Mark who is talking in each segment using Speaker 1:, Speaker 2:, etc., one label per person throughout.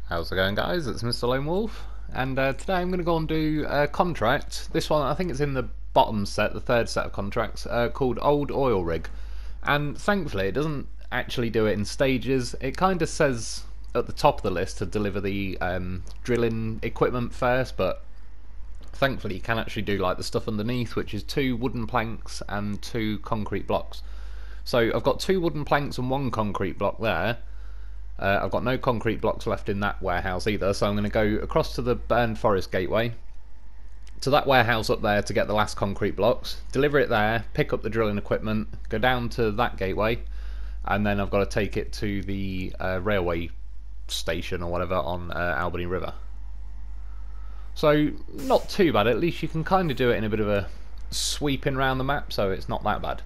Speaker 1: How's it going, guys? It's Mr. Lone Wolf, and today I'm going to go and do a contract. This one, I think it's in the bottom set, the third set of contracts, called Old Oil Rig. And thankfully, it doesn't actually do it in stages. It kind of says at the top of the list to deliver the drilling equipment first, but thankfully you can actually do like the stuff underneath, which is 2 wooden planks and 2 concrete blocks. So I've got 2 wooden planks and 1 concrete block there. I've got no concrete blocks left in that warehouse either, so I'm going to go across to the Burned Forest Gateway, to that warehouse up there to get the last concrete blocks, deliver it there, pick up the drilling equipment, go down to that gateway, and then I've got to take it to the railway station or whatever on Albany River. So not too bad, at least you can kind of do it in a bit of a sweeping round the map, so it's not that bad.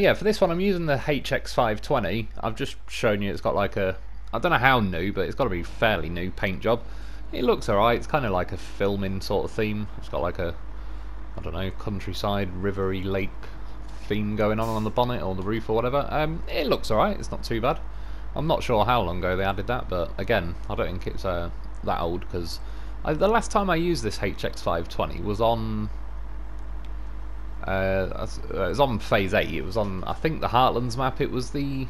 Speaker 1: Yeah, for this one I'm using the HX520. I've just shown you it's got like a, I don't know how new, but it's got to be fairly new paint job. It looks alright, it's kind of like a filming sort of theme. It's got like a, I don't know, countryside, rivery, lake theme going on the bonnet or the roof or whatever. It looks alright, it's not too bad. I'm not sure how long ago they added that, but again, I don't think it's that old, because the last time I used this HX520 was on it was on Phase 8. It was on, I think, the Heartlands map. It was the,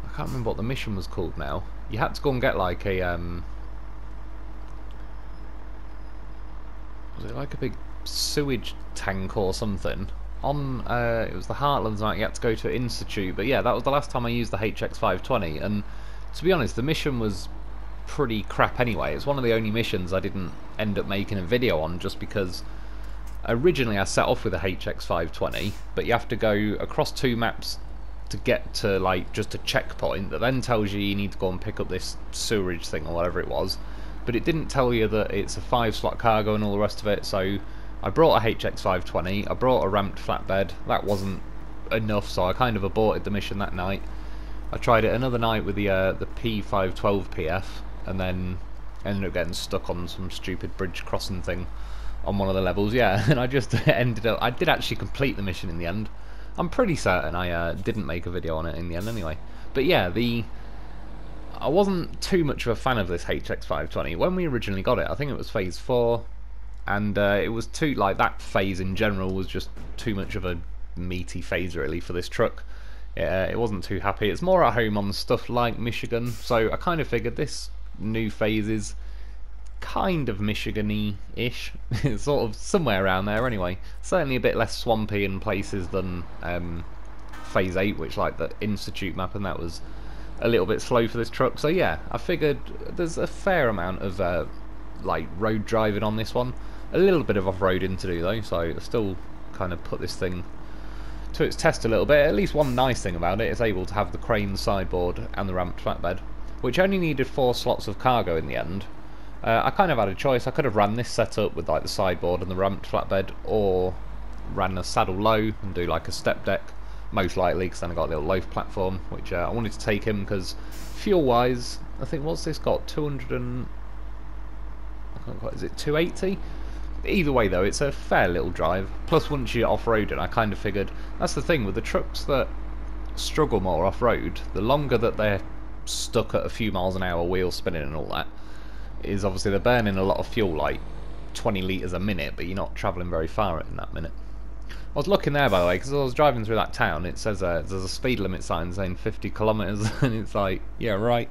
Speaker 1: I can't remember what the mission was called now. You had to go and get like a was it like a big sewage tank or something? On it was the Heartlands map. You had to go to an institute. But yeah, that was the last time I used the HX520. And to be honest, the mission was pretty crap anyway. It's one of the only missions I didn't end up making a video on, just because originally I set off with a HX520, but you have to go across 2 maps to get to like just a checkpoint that then tells you need to go and pick up this sewerage thing or whatever it was, but it didn't tell you that it's a 5-slot cargo and all the rest of it. So I brought a HX520, I brought a ramped flatbed. That wasn't enough, so I kind of aborted the mission that night. I tried it another night with the P512 PF, and then ended up getting stuck on some stupid bridge crossing thing on one of the levels. Yeah, and I just ended up, I did actually complete the mission in the end. I'm pretty certain I didn't make a video on it in the end anyway. But yeah, I wasn't too much of a fan of this HX520 when we originally got it. I think it was Phase 4, and it was too, like, that phase in general was just too much of a meaty phase really for this truck. It wasn't too happy. It's more at home on stuff like Michigan, so I kind of figured this new phase is kind of Michigan-y-ish. It's sort of somewhere around there anyway. Certainly a bit less swampy in places than Phase 8, which, like the Institute map, and that was a little bit slow for this truck. So yeah, I figured there's a fair amount of like road driving on this one. A little bit of off-roading to do though, so I still kind of put this thing to its test a little bit. At least one nice thing about it, it's able to have the crane sideboard and the ramped flatbed, which only needed 4 slots of cargo in the end. I kind of had a choice. I could have ran this setup with like the sideboard and the ramped flatbed, or ran a saddle low and do like a step deck, most likely, because then I got a little loaf platform, which I wanted to take him because fuel wise, I think, what's this got, 200 and, I can't quite, is it 280? Either way though, it's a fair little drive. Plus once you're off-roading, I kind of figured, that's the thing with the trucks that struggle more off-road, the longer that they're stuck at a few miles an hour, wheel spinning and all that, is obviously they're burning a lot of fuel, like 20 litres a minute, but you're not travelling very far in that minute. I was looking there, by the way, because I was driving through that town. It says there's a speed limit sign saying 50 kilometres, and it's like, yeah, right.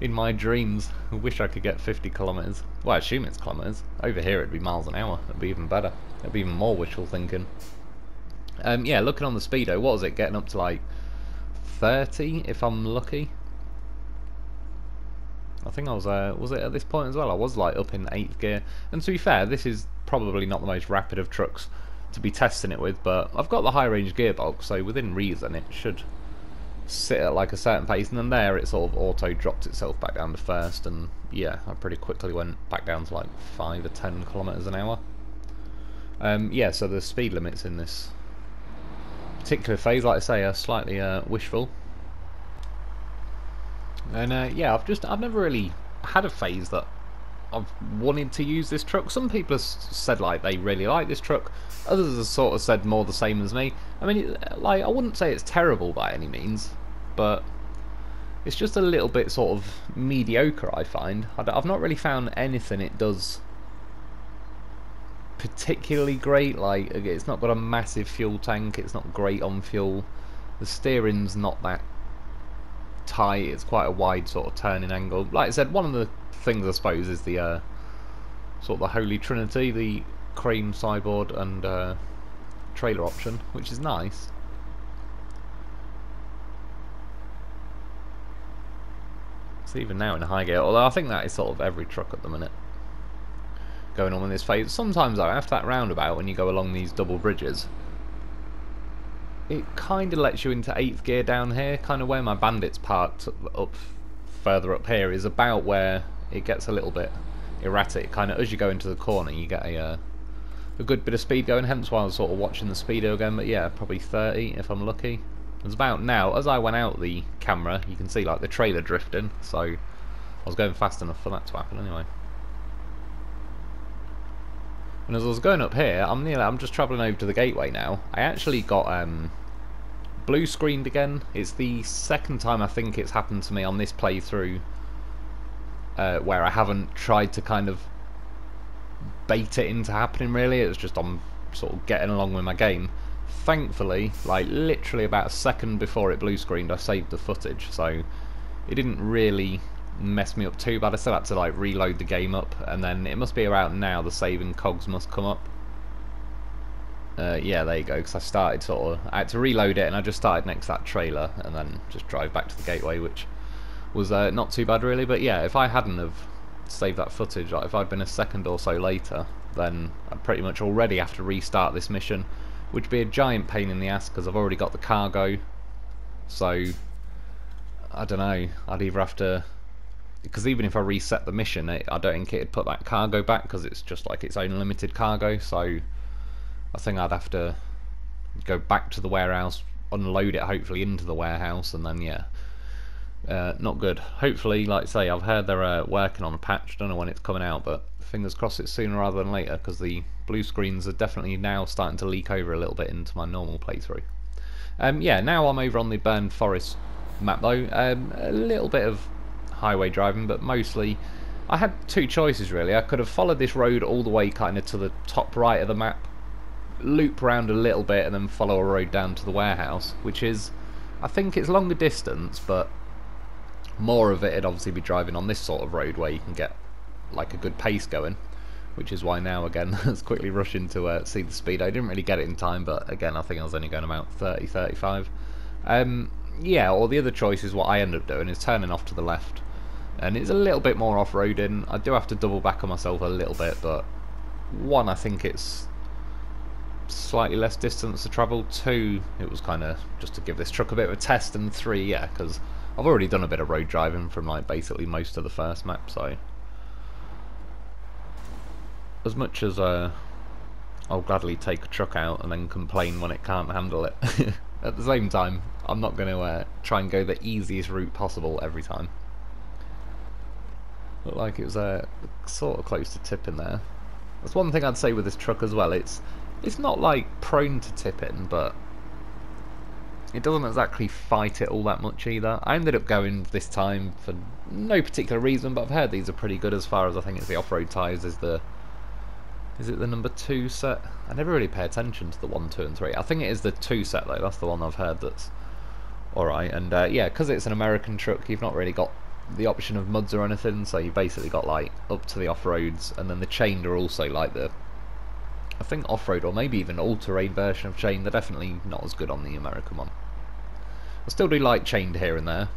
Speaker 1: In my dreams, I wish I could get 50 kilometres. Well, I assume it's kilometres. Over here it'd be miles an hour. It'd be even better. It'd be even more wishful thinking. Yeah, looking on the speedo, what was it, getting up to like 30 if I'm lucky? I think I was it at this point as well? I was like up in 8th gear. And to be fair, this is probably not the most rapid of trucks to be testing it with, but I've got the high range gearbox, so within reason it should sit at like a certain pace, and then there it sort of auto dropped itself back down to 1st, and yeah, I pretty quickly went back down to like 5 or 10 kilometres an hour. Yeah, so the speed limits in this particular phase, like I say, are slightly wishful. And yeah, I've never really had a phase that I've wanted to use this truck. Some people have said like they really like this truck. Others have sort of said more the same as me. I mean, like, I wouldn't say it's terrible by any means, but It's just a little bit sort of mediocre, I find. I've not really found anything it does particularly great. Like, it's not got a massive fuel tank, it's not great on fuel, the steering's not that tight, it's quite a wide sort of turning angle. Like I said, one of the things I suppose is the sort of the holy trinity, the crane, sideboard and trailer option, which is nice. So even now in high gear, although I think that is sort of every truck at the minute going on in this phase. Sometimes though, after that roundabout, when you go along these double bridges, it kind of lets you into 8th gear down here, kind of where my Bandit's parked up further up here is about where it gets a little bit erratic. Kind of as you go into the corner, you get a good bit of speed going, hence why I was sort of watching the speedo again. But yeah, probably 30 if I'm lucky. It's about now, as I went out the camera, you can see like the trailer drifting, so I was going fast enough for that to happen anyway. And as I was going up here, I'm just travelling over to the gateway now. I actually got blue screened again. It's the second time I think it's happened to me on this playthrough where I haven't tried to kind of bait it into happening really. It's just I'm sort of getting along with my game. Thankfully, like literally about a second before it blue screened, I saved the footage, so it didn't really mess me up too bad. I still had to like reload the game up, and then it must be about now the saving cogs must come up. Yeah, there you go, because I started I had to reload it and I just started next to that trailer and then just drive back to the gateway, which was not too bad really. But yeah, if I hadn't have saved that footage, like if I'd been a second or so later, then I'd pretty much already have to restart this mission, which would be a giant pain in the ass because I've already got the cargo. So I don't know, I'd either have to, because even if I reset the mission, I don't think it'd put that cargo back because it's just like its own limited cargo. So I think I'd have to go back to the warehouse, unload it hopefully into the warehouse, and then yeah, not good. Hopefully, like I say, I've heard they're working on a patch. Don't know when it's coming out, but fingers crossed it's sooner rather than later, because the blue screens are definitely now starting to leak over a little bit into my normal playthrough. Yeah, now I'm over on the Burned Forest map though. A little bit of highway driving, but mostly I had two choices really. I could have followed this road all the way kind of to the top right of the map, loop around a little bit and then follow a road down to the warehouse, which is, I think it's longer distance, but more of it'd obviously be driving on this sort of road where you can get like a good pace going, which is why now again I was quickly rushing to see the speed. I didn't really get it in time, but again I think I was only going about 30, 35. Yeah, or the other choice is what I end up doing is turning off to the left, and it's a little bit more off-roading. I do have to double back on myself a little bit, but one, I think it's slightly less distance to travel. Two, it was kind of just to give this truck a bit of a test, and three, yeah, because I've already done a bit of road driving from like basically most of the first map, so as much as I'll gladly take a truck out and then complain when it can't handle it, at the same time I'm not going to try and go the easiest route possible every time. Looked like it was sort of close to tipping there. That's one thing I'd say with this truck as well. It's not like prone to tipping, but it doesn't exactly fight it all that much either. I ended up going this time for no particular reason, but I've heard these are pretty good as far as I think it's the off-road tyres. Is it the number 2 set? I never really pay attention to the 1, 2 and 3. I think it is the 2 set though, that's the one I've heard that's alright. And yeah, because it's an American truck, you've not really got the option of muds or anything, so you basically got like up to the off-roads, and then the chained are also like the, I think off-road or maybe even all-terrain version of chain. They're definitely not as good on the American one. I still do like chained here and there.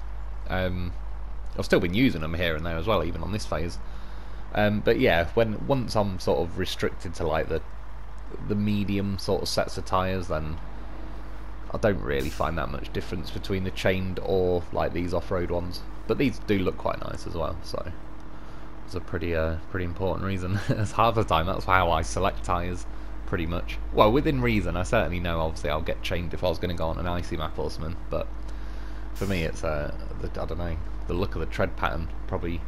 Speaker 1: I've still been using them here and there as well, even on this phase. But yeah, once I'm sort of restricted to like the medium sort of sets of tyres, then I don't really find that much difference between the chained or like these off-road ones. But these do look quite nice as well, so it's a pretty important reason. As half the time, that's how I select tyres, pretty much. Well, within reason. I certainly know obviously I'll get chained if I was going to go on an icy map or something, but for me it's I don't know, the look of the tread pattern probably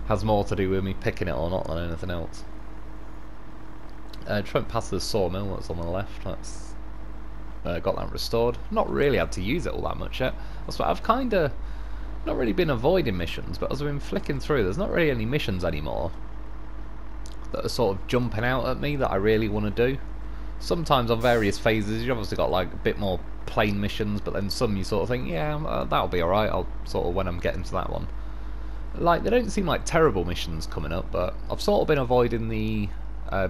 Speaker 1: has more to do with me picking it or not than anything else. Just went past the sawmill that's on the left. That's got that restored. Not really had to use it all that much yet. That's what I've kind of not really been avoiding missions, but as I've been flicking through, there's not really any missions anymore that are sort of jumping out at me that I really want to do. Sometimes on various phases, you've obviously got like a bit more plain missions, but then some you sort of think, yeah, that'll be alright, I'll sort of when I'm getting to that one. Like, they don't seem like terrible missions coming up, but I've sort of been avoiding the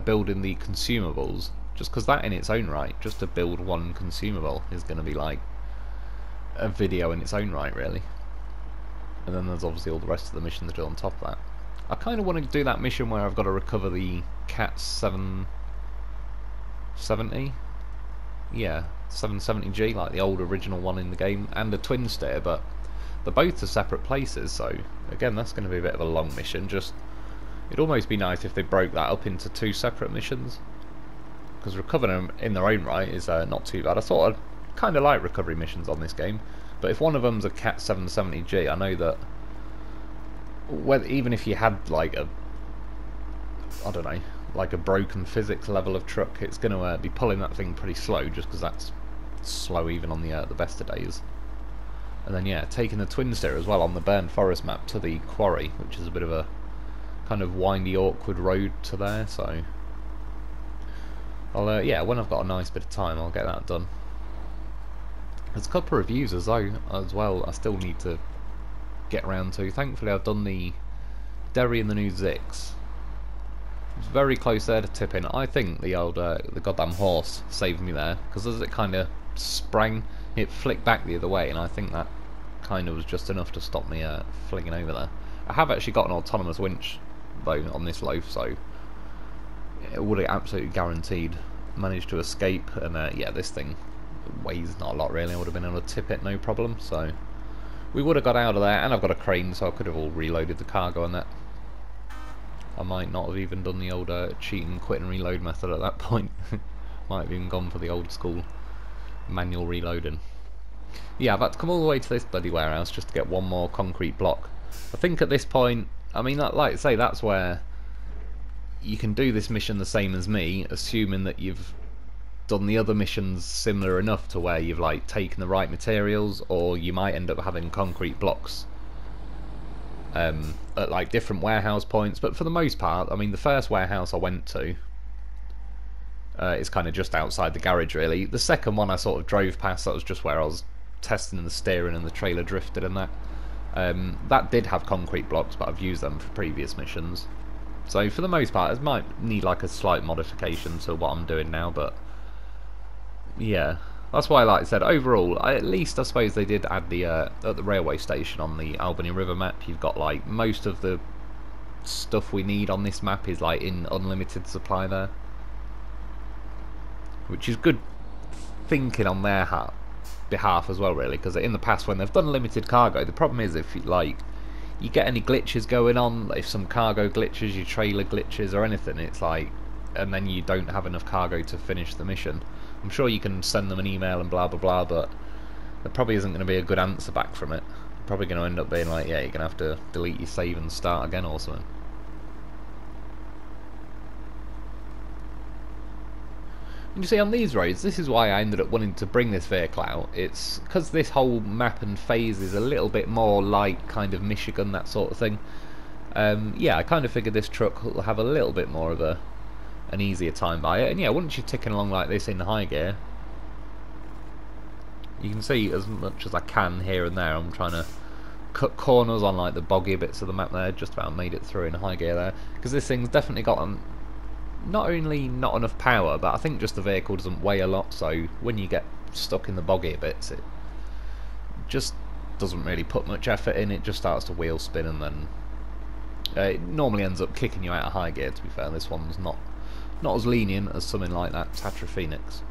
Speaker 1: building the consumables, just because that in its own right, just to build one consumable is going to be like a video in its own right, really. And then there's obviously all the rest of the missions that are on top of that. I kind of want to do that mission where I've got to recover the Cat 770. Yeah, 770G, like the old original one in the game, and the twin steer, but they're both to separate places, so again that's going to be a bit of a long mission. Just, it'd almost be nice if they broke that up into two separate missions, because recovering them in their own right is not too bad. I sort of kind of like recovery missions on this game, but if one of them's a Cat 770G, I know that even if you had like a, I don't know, like a broken physics level of truck, it's going to be pulling that thing pretty slow, just because that's slow even on the best of days. And then yeah, taking the twin steer as well on the Burned Forest map to the quarry, which is a bit of a kind of windy, awkward road to there. So I'll yeah, when I've got a nice bit of time, I'll get that done. There's a couple of reviews as well. I still need to get around to. Thankfully, I've done the Derry and the new Zix. It's very close there to tipping. I think the old the goddamn horse saved me there, because as it kind of sprang, it flicked back the other way, and I think that kind of was just enough to stop me flinging over there. I have actually got an autonomous winch though on this loaf, so it would have absolutely guaranteed managed to escape. And yeah, this thing weighs not a lot really. I would have been able to tip it no problem, so we would have got out of there. And I've got a crane, so I could have all reloaded the cargo on that. I might not have even done the old cheat and quit and reload method at that point. Might have even gone for the old school manual reloading. Yeah, I've had to come all the way to this bloody warehouse just to get one more concrete block. I think at this point, I mean, like I say, that's where you can do this mission the same as me, assuming that you've done the other missions similar enough to where you've like taken the right materials, or you might end up having concrete blocks at like different warehouse points. But for the most part, I mean, the first warehouse I went to is kind of just outside the garage really. The second one I sort of drove past, that was just where I was testing the steering and the trailer drifted and that. That did have concrete blocks, but I've used them for previous missions. So for the most part, it might need like a slight modification to what I'm doing now, but yeah, that's why, like I said, overall, at least I suppose they did add the at the railway station on the Albany River map, you've got like most of the stuff we need on this map is like in unlimited supply there, which is good thinking on their behalf as well, really, because in the past when they've done limited cargo, the problem is if you get any glitches going on, if some cargo glitches, your trailer glitches or anything, it's like, and then you don't have enough cargo to finish the mission. I'm sure you can send them an email and blah blah blah, but there probably isn't going to be a good answer back from it. You're probably going to end up being like, yeah, you're going to have to delete your save and start again or something. And you see, on these roads, this is why I ended up wanting to bring this vehicle out. It's because this whole map and phase is a little bit more like kind of Michigan, that sort of thing. Yeah, I kind of figured this truck will have a little bit more of an easier time by it. And yeah, once you're ticking along like this in high gear, you can see as much as I can here and there. I'm trying to cut corners on like the boggy bits of the map there. Just about made it through in high gear there, because this thing's definitely got not only not enough power, but I think just the vehicle doesn't weigh a lot, so when you get stuck in the boggy bits, it just doesn't really put much effort in. It just starts to wheel spin, and then it normally ends up kicking you out of high gear, to be fair. This one's not as lenient as something like that Tatra Phoenix.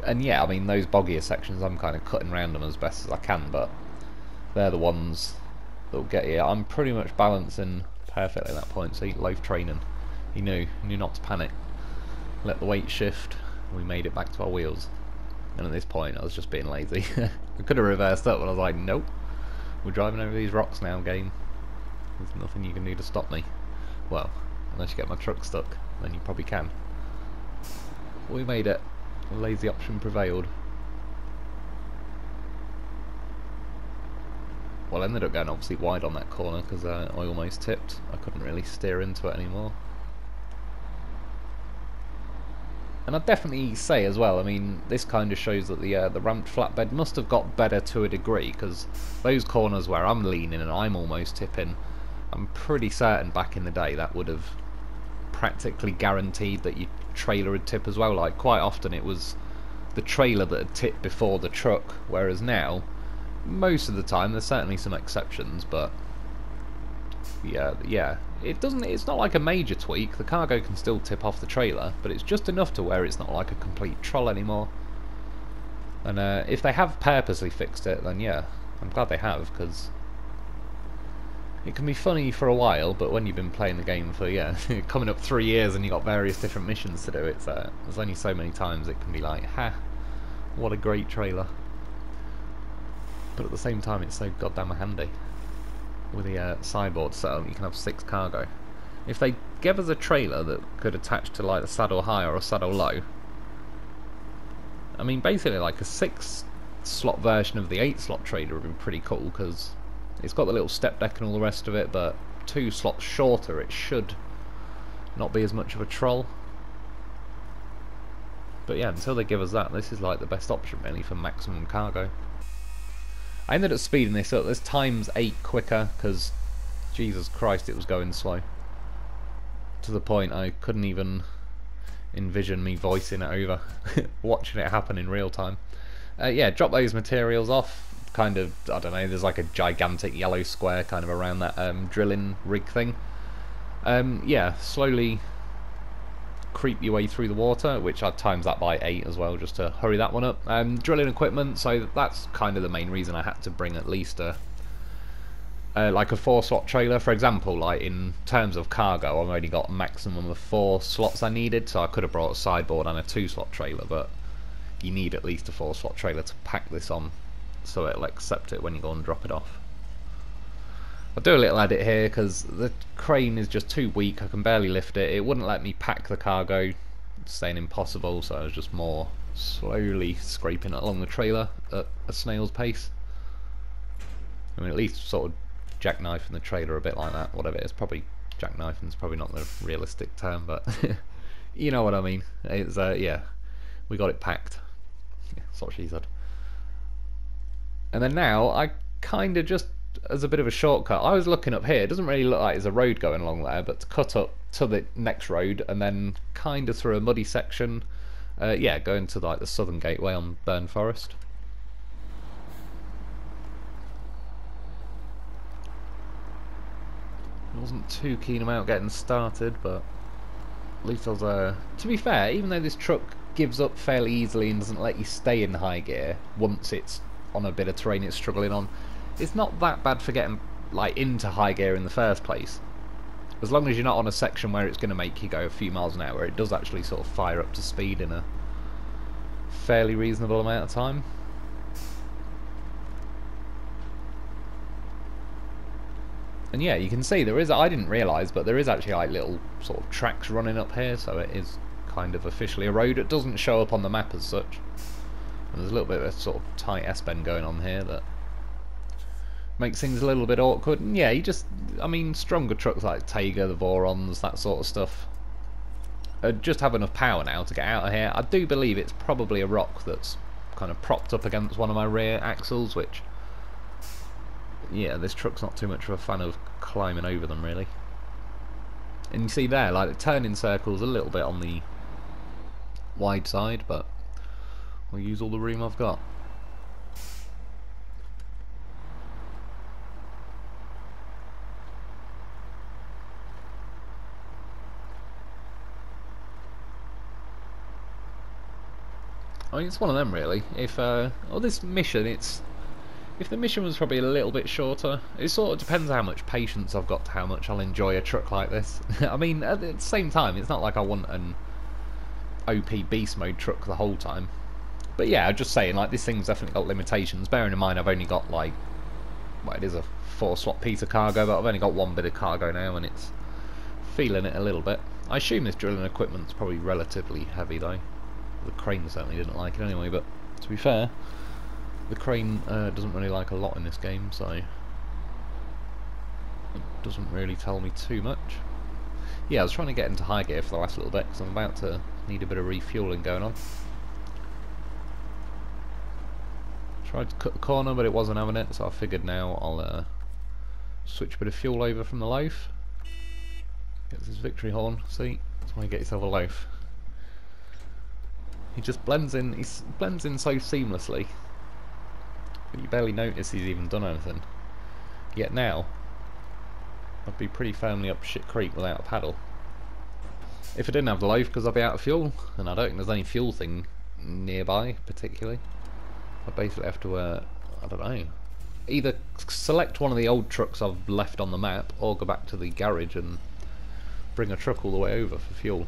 Speaker 1: And yeah, I mean, those boggier sections, I'm kind of cutting around them as best as I can, but they're the ones that'll get you. I'm pretty much balancing perfectly at that point. So loaf training, he knew not to panic, let the weight shift, and we made it back to our wheels. And at this point I was just being lazy. I could have reversed up, but I was like, nope, we're driving over these rocks now, game. There's nothing you can do to stop me. Well, unless you get my truck stuck, then you probably can. We made it. The lazy option prevailed. Well, I ended up going obviously wide on that corner because I almost tipped. I couldn't really steer into it anymore. And I'd definitely say as well, I mean, this kind of shows that the ramped flatbed must have got better to a degree, because those corners where I'm leaning and I'm almost tipping, I'm pretty certain back in the day that would have practically guaranteed that your trailer would tip as well. Like, quite often it was the trailer that had tipped before the truck, whereas now, most of the time, there's certainly some exceptions, but yeah, it's not like a major tweak. The cargo can still tip off the trailer, but it's just enough to where it's not like a complete troll anymore. And if they have purposely fixed it, then yeah, I'm glad they have, because it can be funny for a while, but when you've been playing the game for, yeah, coming up 3 years and you've got various different missions to do, it's there's only so many times it can be like, ha, what a great trailer. But at the same time, it's so goddamn handy. With the sideboard setup, you can have 6 cargo. If they gave us a trailer that could attach to like a saddle high or a saddle low, I mean, basically like a 6-slot version of the 8-slot trailer would be pretty cool, because it's got the little step deck and all the rest of it, but 2 slots shorter, it should not be as much of a troll. But yeah, until they give us that, this is like the best option really for maximum cargo. I ended up speeding this up. This times 8 quicker because, Jesus Christ, it was going slow. To the point I couldn't even envision me voicing it over, watching it happen in real time. Yeah, drop those materials off. Kind of, I don't know, there's like a gigantic yellow square kind of around that drilling rig thing. Yeah, slowly creep your way through the water, which I'd times that by 8 as well, just to hurry that one up. Drilling equipment, so that's kind of the main reason I had to bring at least a like a 4-slot trailer. For example, like in terms of cargo, I've only got a maximum of 4 slots I needed, so I could have brought a sideboard and a 2-slot trailer, but you need at least a 4-slot trailer to pack this on, so it'll accept it when you go and drop it off. I'll do a little edit here because the crane is just too weak. I can barely lift it. It wouldn't let me pack the cargo, it's saying impossible, so I was just more slowly scraping it along the trailer at a snail's pace. I mean, at least sort of jackknifing the trailer a bit like that, whatever it is. Probably jackknifing is probably not the realistic term, but you know what I mean. It's yeah, we got it packed. Yeah, that's what she said. And then now I kind of just, as a bit of a shortcut, I was looking up here, it doesn't really look like there's a road going along there, but to cut up to the next road and then kind of through a muddy section, yeah, going to like the southern gateway on Burn Forest. I wasn't too keen about getting started, but at least I was, to be fair, even though this truck gives up fairly easily and doesn't let you stay in high gear once it's on a bit of terrain it's struggling on, it's not that bad for getting like into high gear in the first place. As long as you're not on a section where it's going to make you go a few miles an hour, it does actually sort of fire up to speed in a fairly reasonable amount of time. And yeah, you can see there is, I didn't realise, but there is actually like little sort of tracks running up here, so it is kind of officially a road. It doesn't show up on the map as such. And there's a little bit of a sort of tight S-bend going on here that makes things a little bit awkward. And yeah, you just, I mean, stronger trucks like Taiga, the Vorons, that sort of stuff, just have enough power now to get out of here. I do believe it's probably a rock that's kind of propped up against one of my rear axles, which, yeah, this truck's not too much of a fan of climbing over them, really. And you see there, like, the turning circle's a little bit on the wide side, but I'll use all the room I've got. I mean, it's one of them, really. If this mission, if the mission was probably a little bit shorter, it sort of depends how much patience I've got to how much I'll enjoy a truck like this. I mean, at the same time, it's not like I want an OP beast mode truck the whole time. But yeah, I'm just saying, like, this thing's definitely got limitations. Bearing in mind, I've only got, like, well, it is a 4-slot piece of cargo, but I've only got 1 bit of cargo now, and it's feeling it a little bit. I assume this drilling equipment's probably relatively heavy, though. The crane certainly didn't like it anyway, but to be fair, the crane doesn't really like a lot in this game, so doesn't really tell me too much. Yeah, I was trying to get into high gear for the last little bit because I'm about to need a bit of refueling going on. Tried to cut the corner, but it wasn't having it, so I figured now I'll switch a bit of fuel over from the Lo4f. Gets his victory horn. See, that's why you get yourself a Lo4f. He just blends in. He blends in so seamlessly, but you barely notice he's even done anything. Yet now, I'd be pretty firmly up shit creek without a paddle. If I didn't have the Lo4f, because I'd be out of fuel, and I don't think there's any fuel thing nearby particularly. I basically have to, I don't know, either select one of the old trucks I've left on the map, or go back to the garage and bring a truck all the way over for fuel.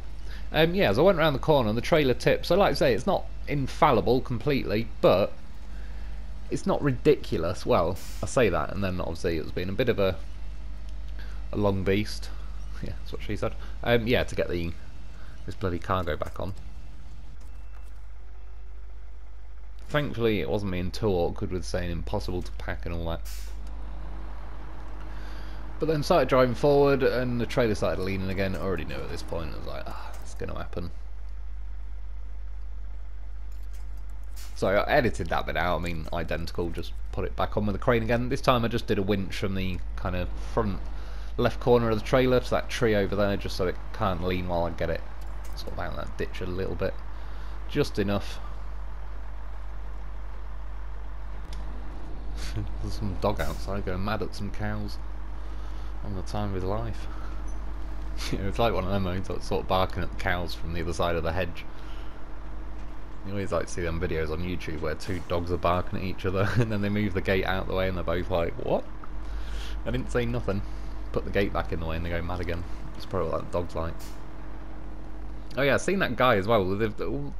Speaker 1: Yeah, as I went around the corner, the trailer tipped. So like I say, it's not infallible completely, but it's not ridiculous. Well, I say that, and then obviously it's been a bit of a long beast. Yeah, that's what she said. Yeah, to get this bloody cargo back on. Thankfully, it wasn't being too awkward with saying impossible to pack and all that. But then started driving forward, and the trailer started leaning again. I already knew at this point. I was like, it's going to happen. So I edited that bit out. I mean, identical. Just put it back on with the crane again. This time I just did a winch from the kind of front left corner of the trailer to that tree over there, just so it can't lean while I get it sort of out that ditch a little bit. Just enough. There's some dog outside going mad at some cows on the time of his life. It's like one of them modes that's sort of barking at the cows from the other side of the hedge. You always like to see them videos on YouTube where two dogs are barking at each other and then they move the gate out of the way and they're both like, what? I didn't say nothing. Put the gate back in the way and they go mad again. That's probably what that dog's like. Oh yeah, I've seen that guy as well with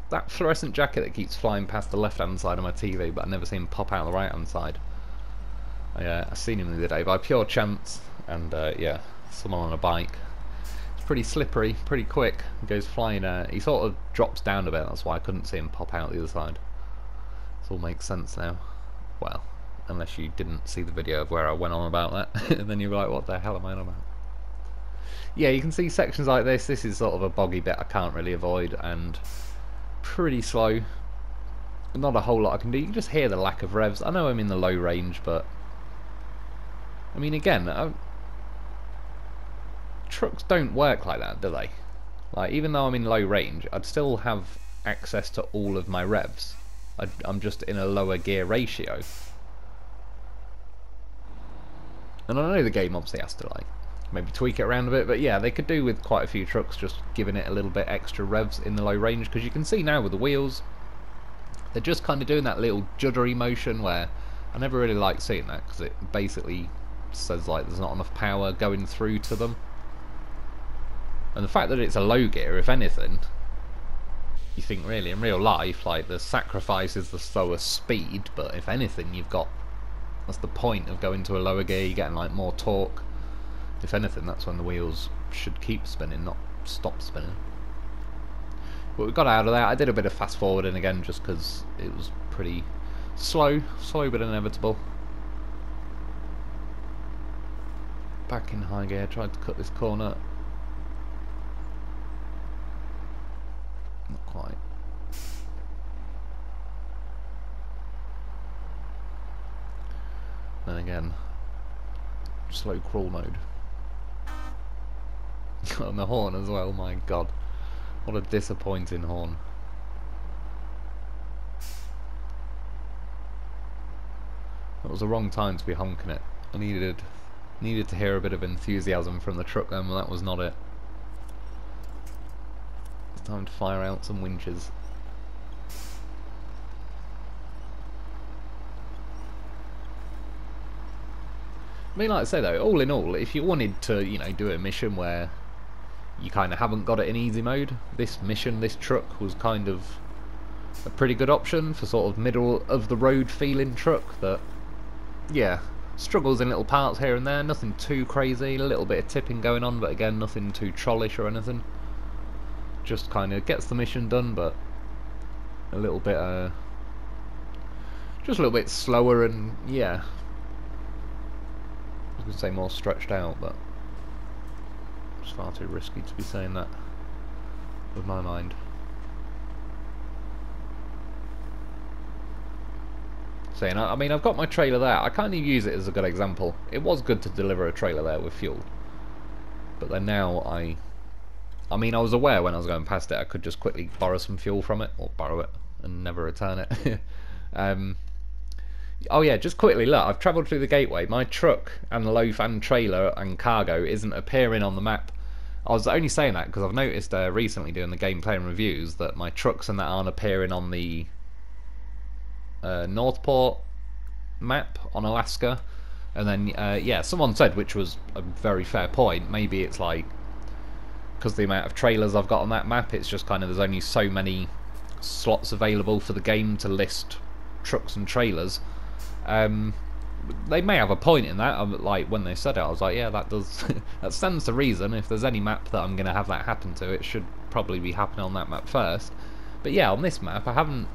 Speaker 1: that fluorescent jacket that keeps flying past the left hand side of my TV, but I've never seen him pop out the right hand side. I seen him the other day by pure chance, and yeah, someone on a bike. It's pretty slippery, pretty quick. He goes flying. He sort of drops down a bit. That's why I couldn't see him pop out the other side. This all makes sense now. Well, unless you didn't see the video of where I went on about that, and then you're like, what the hell am I on about? Yeah, you can see sections like this. This is sort of a boggy bit I can't really avoid, and pretty slow. Not a whole lot I can do. You can just hear the lack of revs. I know I'm in the low range, but I mean, again, trucks don't work like that, do they? Like, even though I'm in low range, I'd still have access to all of my revs. I'm just in a lower gear ratio. And I know the game obviously has to, like, maybe tweak it around a bit, but yeah, they could do with quite a few trucks just giving it a little bit extra revs in the low range, because you can see now with the wheels, they're just kind of doing that little juddery motion where I never really like seeing that, because it basically says like there's not enough power going through to them. And the fact that it's a low gear, if anything, you think really in real life, like, the sacrifice is the slower speed, but if anything, that's the point of going to a lower gear. You're getting like more torque. If anything, that's when the wheels should keep spinning, not stop spinning. But we got out of that. I did a bit of fast forwarding again just because it was pretty slow but inevitable. Back in high gear, tried to cut this corner. Not quite. Then again, slow crawl mode. And the horn as well, my god. What a disappointing horn. That was the wrong time to be honking it. I needed to hear a bit of enthusiasm from the truck then, but that was not it. It's time to fire out some winches. I mean, like I say though, all in all, if you wanted to, you know, do a mission where you kind of haven't got it in easy mode, this truck was kind of a pretty good option for sort of middle of the road feeling truck that, yeah, struggles in little parts here and there, nothing too crazy, a little bit of tipping going on, but again, nothing too trollish or anything. Just kind of gets the mission done, but a little bit, just a little bit slower and, yeah, I was going to say more stretched out, but It's far too risky to be saying that with my mind. Saying, I mean, I've got my trailer there. I can't even use it as a good example. It was good to deliver a trailer there with fuel, but then now I mean, I was aware when I was going past it I could just quickly borrow some fuel from it, or borrow it and never return it. Oh yeah, just quickly, look, I've travelled through the gateway. My truck and loaf and trailer and cargo isn't appearing on the map. I was only saying that because I've noticed recently doing the gameplay and reviews that my trucks and that aren't appearing on the Northport map on Alaska. And then, yeah, someone said, which was a very fair point, maybe it's like, because the amount of trailers I've got on that map, it's just kind of, there's only so many slots available for the game to list trucks and trailers. They may have a point in that. Like, when they said it, I was like, yeah, that does that stands to reason. If there's any map that I'm going to have that happen to, it should probably be happening on that map first. But yeah, on this map I haven't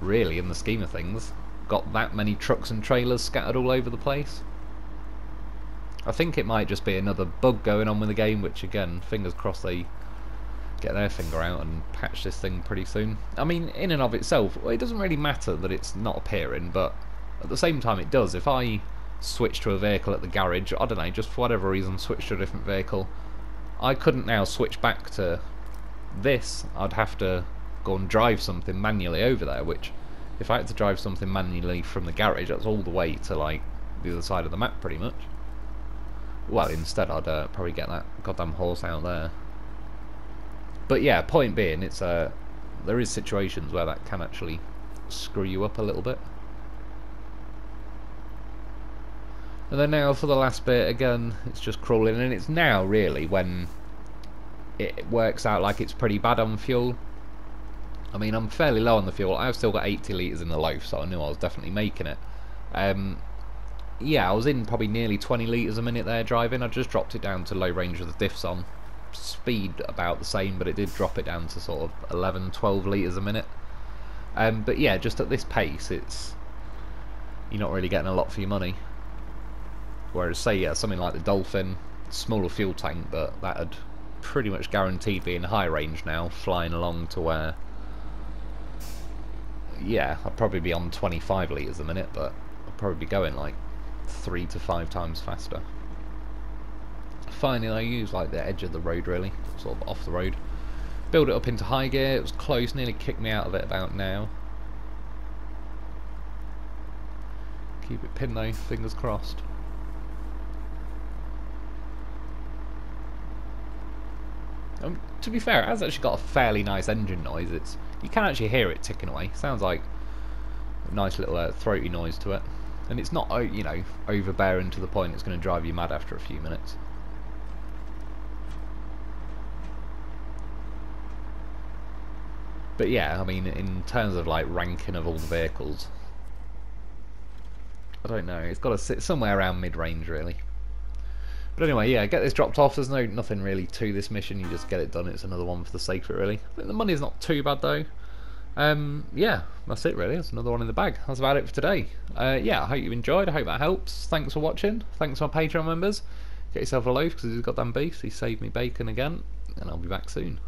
Speaker 1: really, in the scheme of things, got that many trucks and trailers scattered all over the place. I think it might just be another bug going on with the game, which again, fingers crossed they get their finger out and patch this thing pretty soon. I mean, in and of itself, it doesn't really matter that it's not appearing, but at the same time it does. If I switch to a vehicle at the garage, I don't know, just for whatever reason switch to a different vehicle, I couldn't now switch back to this. I'd have to go and drive something manually over there, which, if I had to drive something manually from the garage, that's all the way to like the other side of the map pretty much. Well, instead I'd probably get that goddamn horse out there. But yeah, point being, it's there is situations where that can actually screw you up a little bit. And then now for the last bit, again, it's just crawling, and it's now really when it works out like it's pretty bad on fuel. I mean, I'm fairly low on the fuel. I've still got 80 litres in the loaf, so I knew I was definitely making it. Yeah, I was in probably nearly 20 litres a minute there driving. I just dropped it down to low range with the diffs on. Speed about the same, but it did drop it down to sort of 11, 12 litres a minute. But yeah, just at this pace, you're not really getting a lot for your money. Whereas, say, yeah, something like the Dolphin, smaller fuel tank, but that'd pretty much guaranteed be in high range now, flying along to where, yeah, I'd probably be on 25 litres a minute, but I'd probably be going like 3 to 5 times faster. Finally, I used like the edge of the road, really, sort of off the road. Build it up into high gear. It was close, nearly kicked me out of it about now. Keep it pinned though, fingers crossed. To be fair, it has actually got a fairly nice engine noise. You can actually hear it ticking away. Sounds like a nice little throaty noise to it, and it's not, you know, overbearing to the point it's going to drive you mad after a few minutes. But yeah, I mean, in terms of like ranking of all the vehicles, I don't know. It's got to sit somewhere around mid-range, really. But anyway, yeah, get this dropped off. There's nothing really to this mission. You just get it done. It's another one for the sake of it, really. I think the money's not too bad, though. Yeah, that's it, really. That's another one in the bag. That's about it for today. Yeah, I hope you enjoyed. I hope that helps. Thanks for watching. Thanks to my Patreon members. Get yourself a loaf, because he's got damn beef. He saved me bacon again. And I'll be back soon.